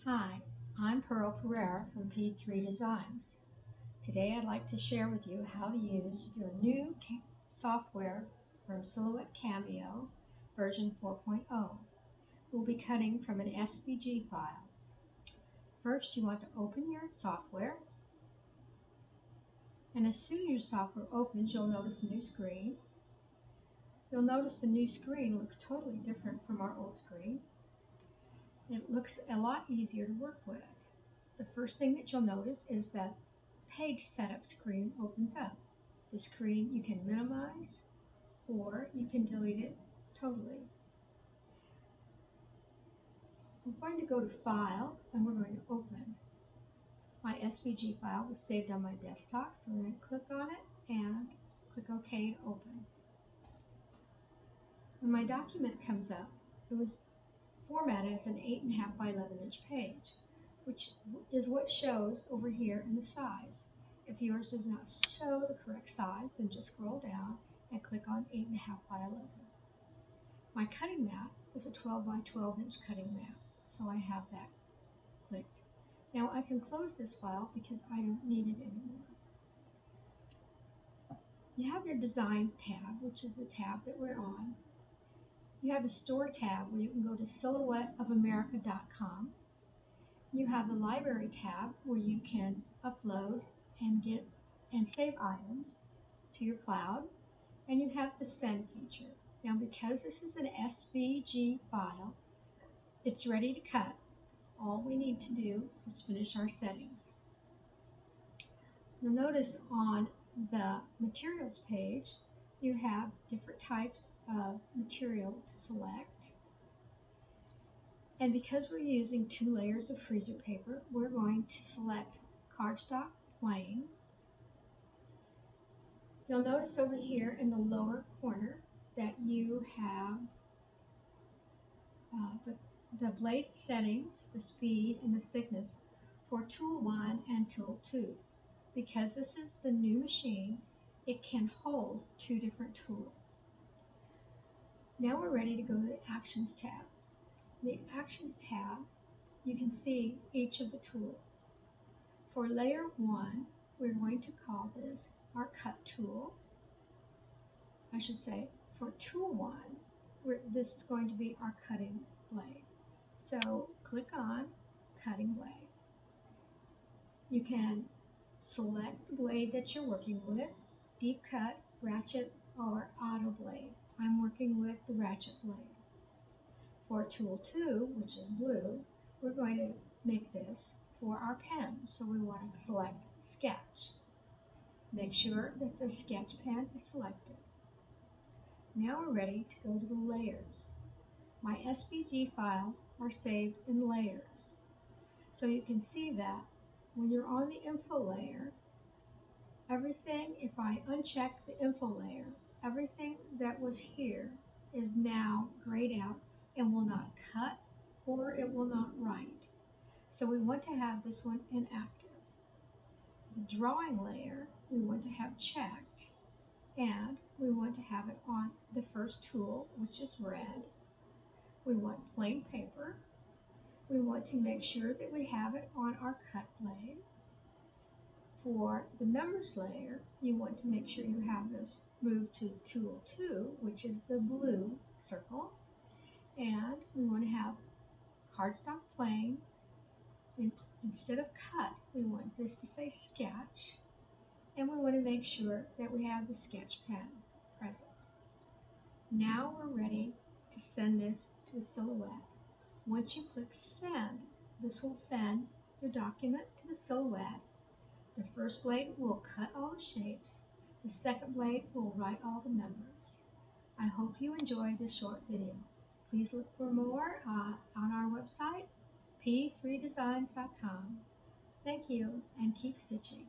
Hi, I'm Pearl Pereira from P3 Designs. Today I'd like to share with you how to use your new software from Silhouette Cameo version 4.0. We'll be cutting from an SVG file. First, you want to open your software, and as soon as your software opens, you'll notice a new screen. You'll notice the new screen looks totally different from our old screen. It looks a lot easier to work with. The first thing that you'll notice is that page setup screen opens up. The screen you can minimize or you can delete it totally. We're going to go to File and we're going to open. My SVG file was saved on my desktop, so I'm going to click on it and click OK to open. When my document comes up, it was formatted as an 8.5 by 11-inch page, which is what shows over here in the size. If yours does not show the correct size, then just scroll down and click on 8.5 by 11. My cutting mat is a 12 by 12-inch cutting mat, so I have that clicked. Now I can close this file because I don't need it anymore. You have your Design tab, which is the tab that we're on. You have the Store tab where you can go to silhouetteofamerica.com. You have the Library tab where you can upload and get and save items to your cloud, and you have the Send feature. Now, because this is an SVG file, it's ready to cut. All we need to do is finish our settings. You'll notice on the Materials page, you have different types of material to select. And because we're using 2 layers of freezer paper, we're going to select cardstock plain. You'll notice over here in the lower corner that you have the blade settings, the speed, and the thickness for Tool 1 and Tool 2. Because this is the new machine, it can hold 2 different tools. Now we're ready to go to the Actions tab. The Actions tab, you can see each of the tools. For layer 1, we're going to call this our cut tool. I should say, for tool 1, this is going to be our cutting blade. So click on cutting blade. You can select the blade that you're working with, deep cut, ratchet, or auto blade. I'm working with the ratchet blade. For tool 2, which is blue, we're going to make this for our pen. So we want to select sketch. Make sure that the sketch pen is selected. Now we're ready to go to the layers. My SVG files are saved in layers. So you can see that when you're on the info layer, everything, if I uncheck the info layer, everything that was here is now grayed out and will not cut or it will not write. So we want to have this one inactive. The drawing layer we want to have checked, and we want to have it on the first tool, which is red. We want plain paper. We want to make sure that we have it on our cut blade. For the numbers layer, you want to make sure you have this moved to tool 2, which is the blue circle. And we want to have cardstock plain. Instead of cut, we want this to say sketch. And we want to make sure that we have the sketch pen present. Now we're ready to send this to the Silhouette. Once you click send, this will send your document to the Silhouette. The first blade will cut all the shapes. The second blade will write all the numbers. I hope you enjoyed this short video. Please look for more on our website, p3designs.com. Thank you, and keep stitching.